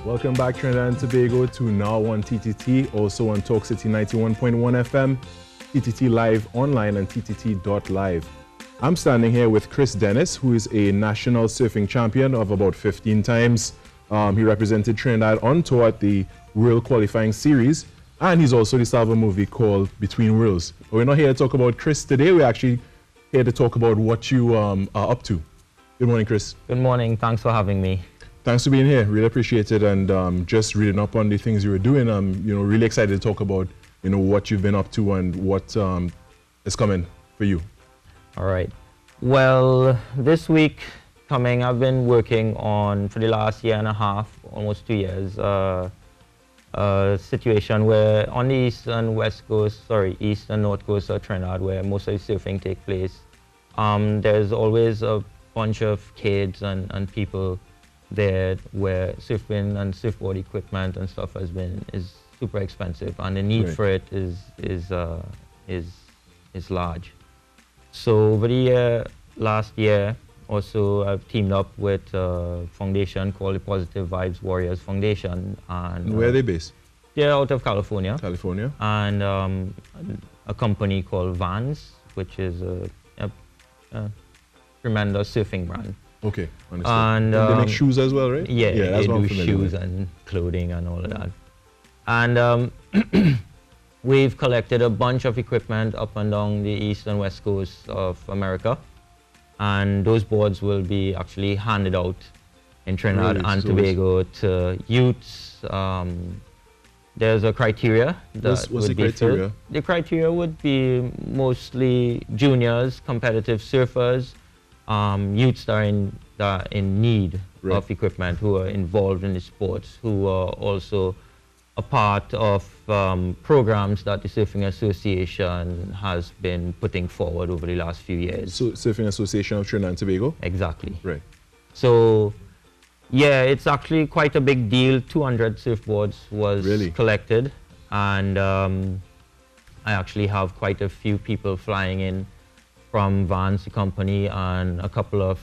Welcome back, Trinidad and Tobago, to Now on TTT, also on Talk City 91.1 FM, TTT Live online and TTT.live. I'm standing here with Chris Dennis, who is a national surfing champion of about 15 times. He represented Trinidad on tour at the World Qualifying Series, and he's also the star of a movie called Between Worlds. But we're not here to talk about Chris today. We're actually here to talk about what you are up to. Good morning, Chris. Good morning. Thanks for having me. Thanks for being here. Really appreciate it. And just reading up on the things you were doing, I'm really excited to talk about what you've been up to and what is coming for you. All right. Well, this week coming, I've been working on, for the last year and a half, almost 2 years, a situation where on the east and north coast of Trinidad, where most of the surfing take place, there's always a bunch of kids and people there where surfing and surfboard equipment and stuff is super expensive, and the need for it is large. So over the last year or so, I've teamed up with a foundation called the Positive Vibes Warriors Foundation. And where are they based? They're out of California. California. And a company called Vans, which is a tremendous surfing brand. Okay, understand. And they make shoes as well, right? Yeah, that's they do shoes and clothing and all of that. And we've collected a bunch of equipment up and down the east and west coast of America. And those boards will be actually handed out in Trinidad and Tobago to youths. There's a criteria that what's the criteria? The criteria would be mostly juniors, competitive surfers, youths that are in need of equipment, who are involved in the sports, who are also a part of programs that the Surfing Association has been putting forward over the last few years. So, Surfing Association of Trinidad and Tobago? Exactly. Right. So, yeah, it's actually quite a big deal. 200 surfboards was collected, and I actually have quite a few people flying in from Vans, the company, and a couple of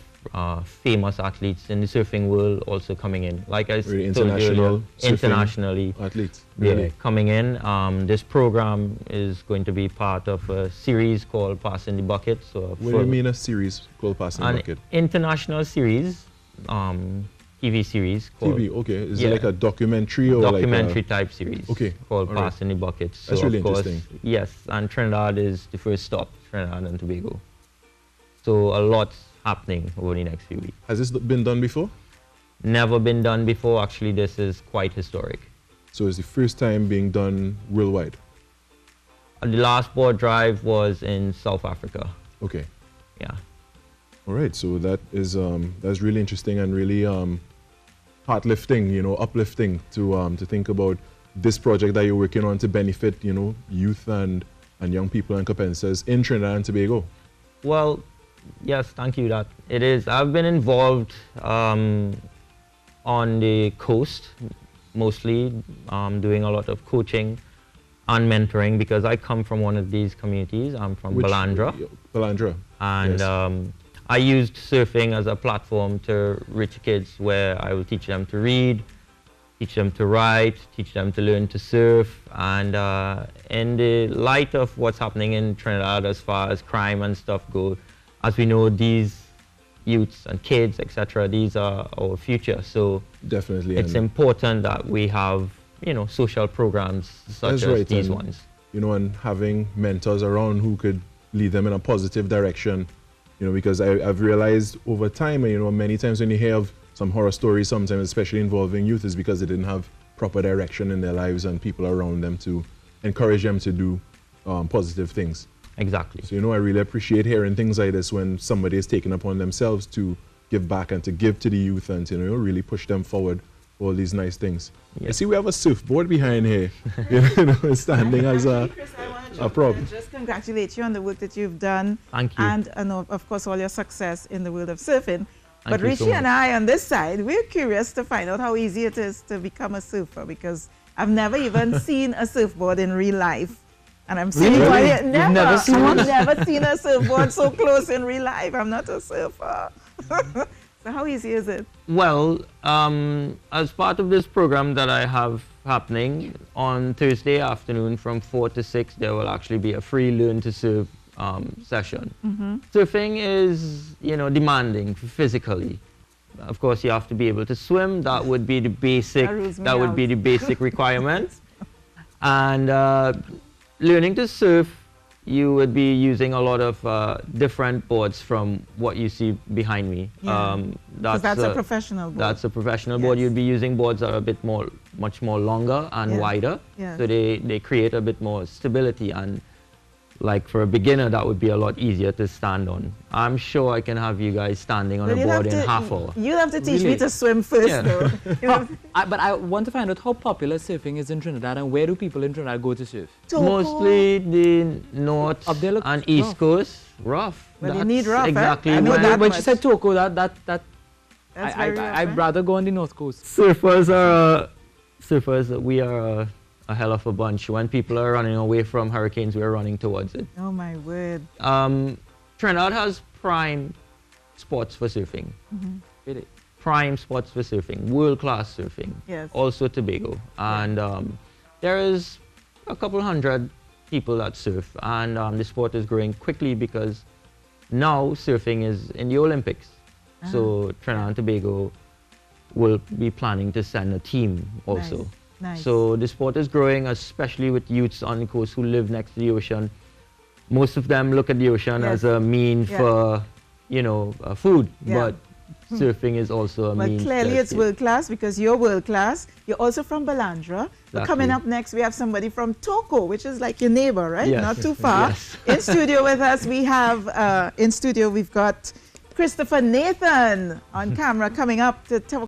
famous athletes in the surfing world also coming in. Like I told you earlier, internationally athletes coming in. This program is going to be part of a series called Passing the Bucket. So what do you mean a series called Passing the Bucket? International series, TV series. TV, okay. Is it like a documentary or documentary type series? Okay. Called Passing the Bucket. So that's really of course, interesting. Yes, and Trinidad is the first stop, Trinidad and Tobago. So a lot's happening over the next few weeks. Has this been done before? Never been done before. Actually, this is quite historic. So it's the first time being done worldwide? The last board drive was in South Africa. Okay. Yeah. All right. So that is that's really interesting and really heart-lifting, uplifting to think about this project that you're working on to benefit, youth and young people and Capenses in Trinidad and Tobago. Well, yes, thank you. That it is. I've been involved on the coast, mostly doing a lot of coaching and mentoring, because I come from one of these communities. I'm from Balandra. Balandra. And yes. I used surfing as a platform to reach kids, where I will teach them to read, teach them to write, teach them to learn to surf. And in the light of what's happening in Trinidad as far as crime and stuff go, as we know, these youths and kids, etc., these are our future. So definitely, it's important that we have, social programs such as these ones. And having mentors around who could lead them in a positive direction. Because I've realized over time, many times when you hear of some horror stories, sometimes especially involving youth, is because they didn't have proper direction in their lives and people around them to encourage them to do positive things. Exactly. So, I really appreciate hearing things like this when somebody is taking upon themselves to give back and to give to the youth and to really push them forward for all these nice things. Yes. I see we have a surfboard behind here, standing as a problem. Just congratulate you on the work that you've done. Thank you. And of course, all your success in the world of surfing. But Richie so and I on this side, we're curious to find out how easy it is to become a surfer, because I've never even seen a surfboard in real life. And I'm saying, I've never seen a surfboard so close in real life. I'm not a surfer. So how easy is it? Well, as part of this program that I have happening on Thursday afternoon from 4 to 6, there will actually be a free learn to surf session. Surfing is, demanding physically. Of course, you have to be able to swim. That would be the basic. That would be the basic requirements. And learning to surf, you would be using a lot of different boards from what you see behind me. Yeah. That's a professional board. That's a professional board. You'd be using boards that are much more longer and wider. Yeah. So they create a bit more stability, and like for a beginner, that would be a lot easier to stand on. I'm sure I can have you guys standing on a board in half hour. You'll have to teach me to swim first, though. But I want to find out how popular surfing is in Trinidad, and where do people in Trinidad go to surf? Mostly the north and east coast, rough. Well, you need rough, exactly. I know when that when she said Toco, I'd rather go on the north coast. Surfers, we are a hell of a bunch. When people are running away from hurricanes, we're running towards it. Oh my word. Trinidad has prime spots for surfing. Really? Prime spots for surfing, world-class surfing. Yes. Also Tobago. And there is a couple hundred people that surf, and the sport is growing quickly because now surfing is in the Olympics. So Trinidad and Tobago will be planning to send a team also. Nice. So the sport is growing, especially with youths on the coast who live next to the ocean. Most of them look at the ocean as a mean for, food, but surfing is also a mean. But clearly it's world class because you're world class. You're also from Balandra. But coming up next, we have somebody from Toco, which is like your neighbor, right? Yes. Not too far. Yes. In studio with us, we've got Christopher Nathan on camera coming up to talk